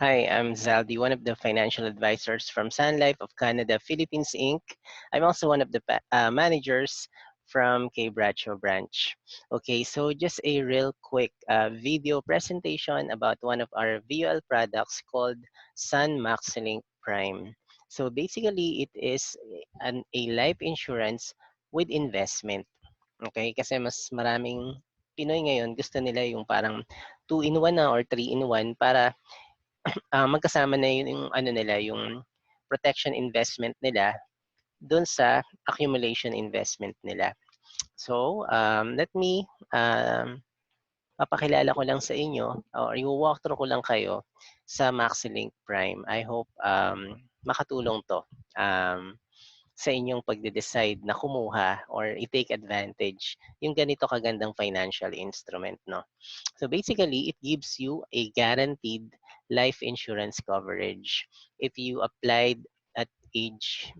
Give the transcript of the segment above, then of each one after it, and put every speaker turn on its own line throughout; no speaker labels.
Hi, I'm Zaldi, one of the financial advisors from Sun Life of Canada, Philippines Inc. I'm also one of the managers from K Bradshaw branch. Okay, so just a real quick video presentation about one of our VUL products called Sun MaxiLink Prime. So basically, it is a life insurance with investment. Okay, kasi mas maraming Pinoy ngayon gusto nila yung parang 2-in-1 na or 3-in-1 para magkasama na yun yung ano nila, yung protection investment nila dun sa accumulation investment nila. So, let me papakilala ko lang sa inyo or i-walk through ko lang kayo sa MaxiLink Prime. I hope makatulong to sa inyong pagde-decide na kumuha or i-take advantage yung ganito kagandang financial instrument, no? So basically, it gives you a guaranteed life insurance coverage. If you applied at age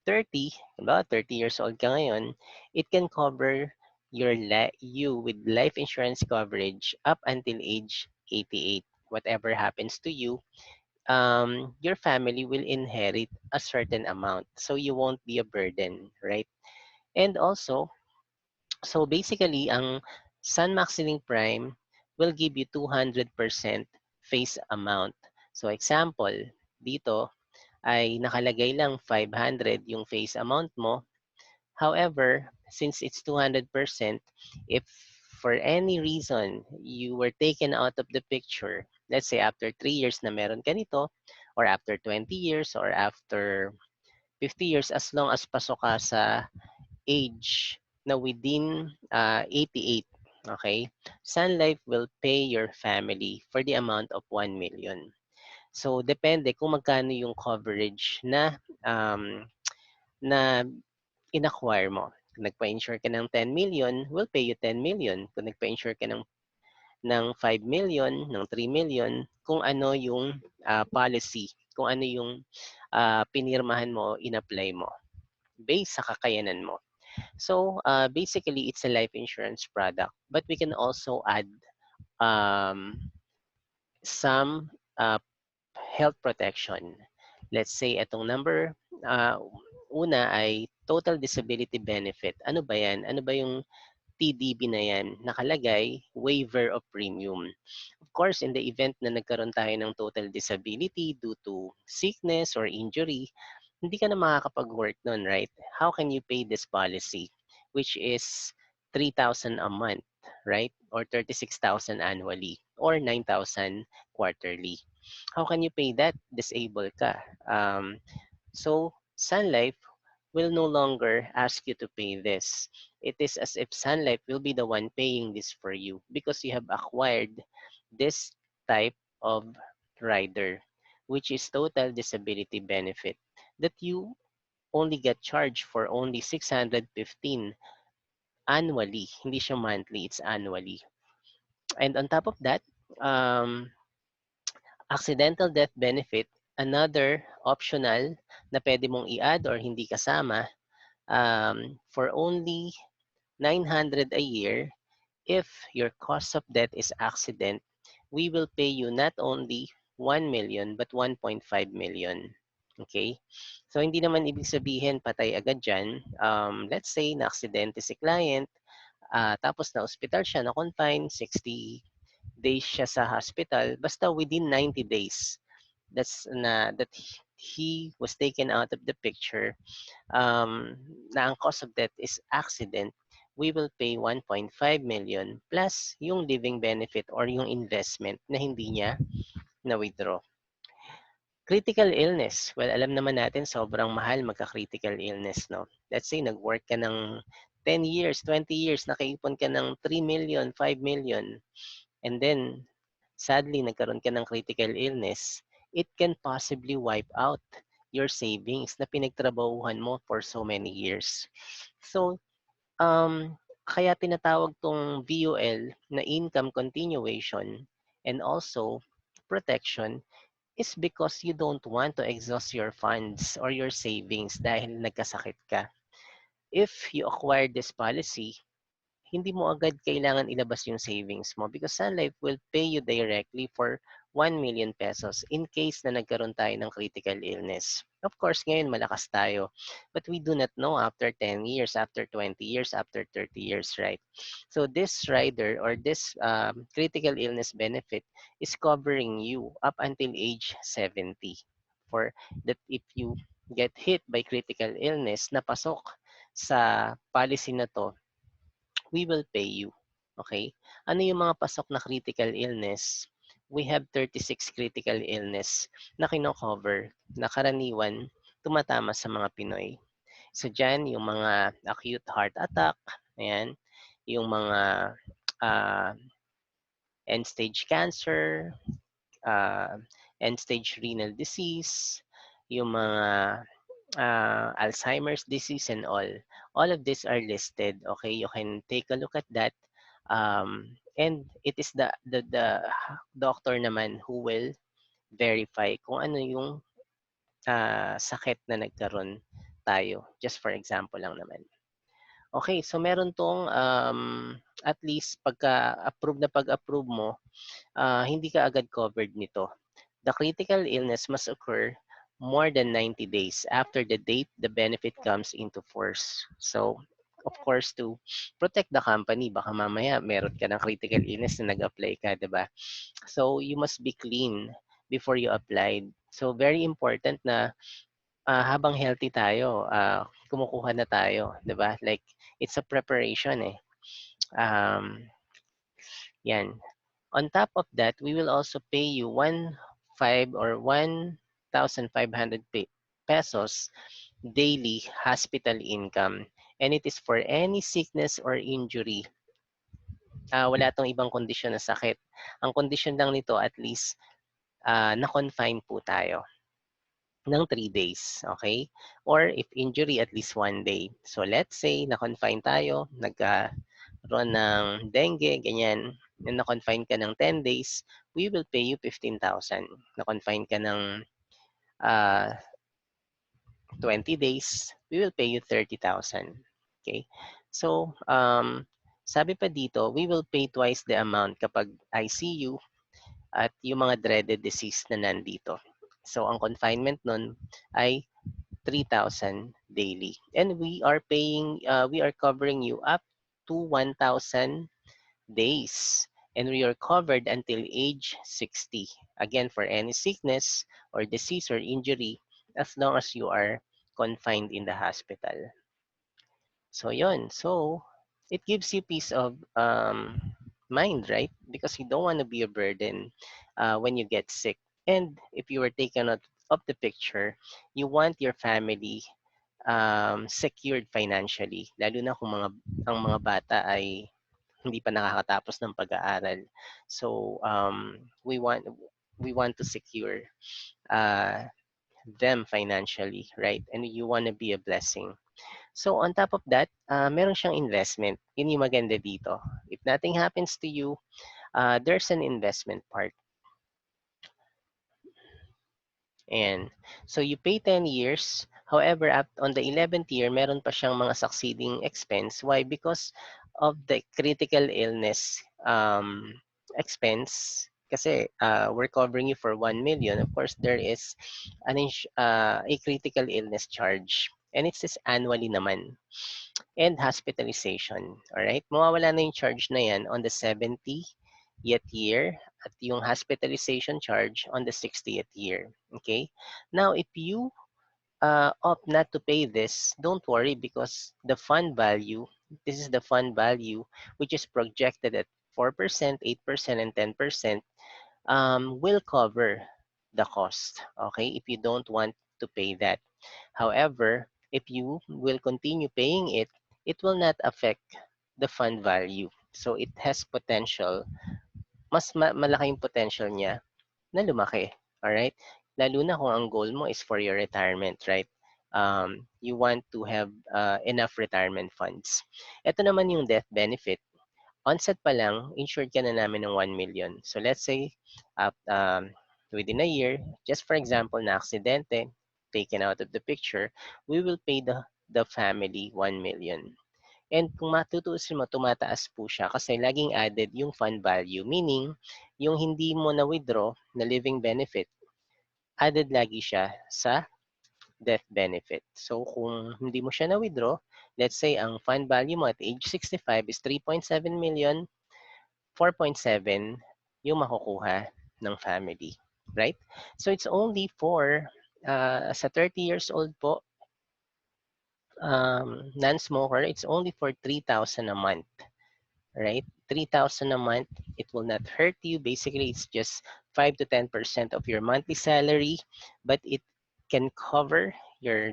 30, about 30 years old ka ngayon, it can cover you with life insurance coverage up until age 88. Whatever happens to you, your family will inherit a certain amount. So you won't be a burden, right? And also, so basically, ang Sun Maxiling Prime will give you 200% face amount. So example, dito ay nakalagay lang 500 yung face amount mo. However, since it's 200%, if for any reason you were taken out of the picture, let's say after 3 years na meron ka nito, or after 20 years, or after 50 years, as long as pasok ka sa age na within 88, okay, Sun Life will pay your family for the amount of 1 million. So, depende kung magkano yung coverage na in-acquire mo. Kung nagpa-insure ka ng 10 million, we'll pay you 10 million. Kung nagpa-insure ka ng 5 million, ng 3 million, kung ano yung policy, kung ano yung pinirmahan mo, in-apply mo, based sa kakayanan mo. So basically, it's a life insurance product, but we can also add um, some health protection. Let's say itong number una ay total disability benefit. Ano ba yan? Ano ba yung TDB na yan? Nakalagay, waiver of premium. Of course, in the event na nagkaroon tayo ng total disability due to sickness or injury, hindi ka na makakapag-work nun, right? How can you pay this policy? Which is 3,000 a month, right? Or 36,000 annually, or 9,000 quarterly. How can you pay that? Disabled ka. So Sun Life will no longer ask you to pay this. It is as if Sun Life will be the one paying this for you because you have acquired this type of rider, which is total disability benefit, that you only get charged for only 615 annually. Hindi siya monthly, it's annually. And on top of that, um, accidental death benefit, another optional na pwede mong i-add or hindi kasama, for only 900 a year. If your cause of death is accident, we will pay you not only 1 million but 1.5 million. Okay? So hindi naman ibig sabihin patay agad dyan. Let's say na aksidente si client, tapos na hospital siya, na confine, 60 days siya sa hospital, basta within 90 days that he was taken out of the picture, na ang cause of death is accident, we will pay 1.5 million plus yung living benefit or yung investment na hindi niya na-withdraw. Critical illness. Well, alam naman natin sobrang mahal magka-critical illness, no? Let's say nag-work ka ng 10 years, 20 years, nakaipon ka ng 3 million, 5 million, and then sadly nagkaroon ka ng critical illness, it can possibly wipe out your savings na pinagtrabahuhan mo for so many years. So, kaya tinatawag tong VUL na income continuation and also protection is because you don't want to exhaust your funds or your savings dahil nagkasakit ka. If you acquire this policy, hindi mo agad kailangan ilabas yung savings mo because Sun Life will pay you directly for 1 million pesos in case na nagkaroon tayo ng critical illness. Of course, ngayon malakas tayo. But we do not know after 10 years, after 20 years, after 30 years, right? So this rider or this critical illness benefit is covering you up until age 70. For that if you get hit by critical illness na pasok sa policy na to, we will pay you. Okay? Ano yung mga pasok na critical illness? We have 36 critical illness na kino-cover na karaniwan tumatama sa mga Pinoy. So dyan, yung mga acute heart attack, ayan, yung mga uh, end-stage cancer, uh, end-stage renal disease, yung mga Alzheimer's disease and all. All of these are listed. Okay, you can take a look at that. And it is the doctor naman who will verify kung ano yung sakit na nagkaroon tayo. Just for example lang naman. Okay, so meron tong at least pagka-approve na pag-approve mo, hindi ka agad covered nito. The critical illness must occur more than 90 days after the date the benefit comes into force. So, of course, to protect the company, baka mamaya meron ka ng critical illness na nag-apply ka, di ba? So, you must be clean before you applied. So, very important na habang healthy tayo, kumukuha na tayo, di ba? Like, it's a preparation eh. Yan. On top of that, we will also pay you 1,500 pesos daily hospital income. And it is for any sickness or injury. Wala tong ibang kondisyon na sakit. Ang kondisyon lang nito at least na-confine po tayo ng 3 days. Okay? Or if injury, at least 1 day. So let's say na-confine tayo, nagkaroon ng dengue, ganyan, na-confine ka ng 10 days, we will pay you 15,000. Na-confine ka ng 20 days, we will pay you 30,000. Okay? So, sabi pa dito, we will pay twice the amount kapag ICU at yung mga dreaded disease na nandito. So, ang confinement nun ay 3,000 daily. And we are covering you up to 1,000 days. And we are covered until age 60. Again, for any sickness or disease or injury, as long as you are confined in the hospital. So, yon. So, it gives you peace of mind, right? Because you don't want to be a burden when you get sick. And if you were taken out of the picture, you want your family secured financially. Lalo na kung ang mga bata ay hindi pa nakakatapos ng pag-aaral. So, we want to secure uh, them financially, right? And you want to be a blessing. So, on top of that, meron siyang investment. Yun yung maganda dito. If nothing happens to you, there's an investment part. And so you pay 10 years. However, on the 11th year, meron pa siyang mga succeeding expense. Why? Because of the critical illness expense. Kasi we're covering you for 1 million. Of course, there is a critical illness charge. And it's this annually naman. And hospitalization. Alright? Mawawala na yung charge na yan on the 70th year at yung hospitalization charge on the 60th year. Okay? Now, if you opt not to pay this, don't worry because the fund value, this is the fund value which is projected at 4%, 8%, and 10% will cover the cost. Okay? If you don't want to pay that. However, if you will continue paying it, it will not affect the fund value. So it has potential, mas malaki yung potential niya na lumaki. Alright? Lalo na kung ang goal mo is for your retirement, right? You want to have enough retirement funds. Ito naman yung death benefit. Onset pa lang, insured ka na namin ng 1 million. So let's say, within a year, just for example, na aksidente, taken out of the picture, we will pay the family 1 million. And kung matutuusin mo, tumataas po siya kasi laging added yung fund value. Meaning, yung hindi mo na-withdraw na living benefit, added lagi siya sa death benefit. So kung hindi mo siya na-withdraw, let's say ang fund value mo at age 65 is 3.7 million, 4.7 yung makukuha ng family. Right? So it's only for, sa 30 years old po, non-smoker, it's only for 3,000 a month. Right? 3,000 a month, it will not hurt you. Basically, it's just 5 to 10% of your monthly salary, but it can cover your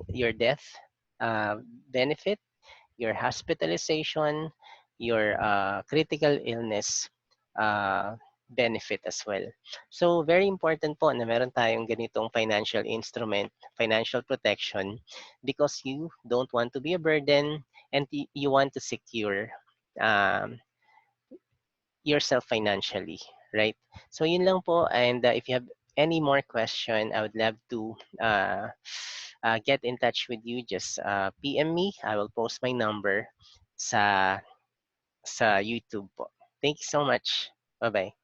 your death uh, benefit, your hospitalization, your critical illness benefit as well. So very important po na meron tayong ganitong financial instrument, financial protection, because you don't want to be a burden and you want to secure um, yourself financially, right? So yun lang po, and if you have any more question, I would love to get in touch with you. Just PM me. I will post my number sa YouTube po. Thank you so much. Bye-bye.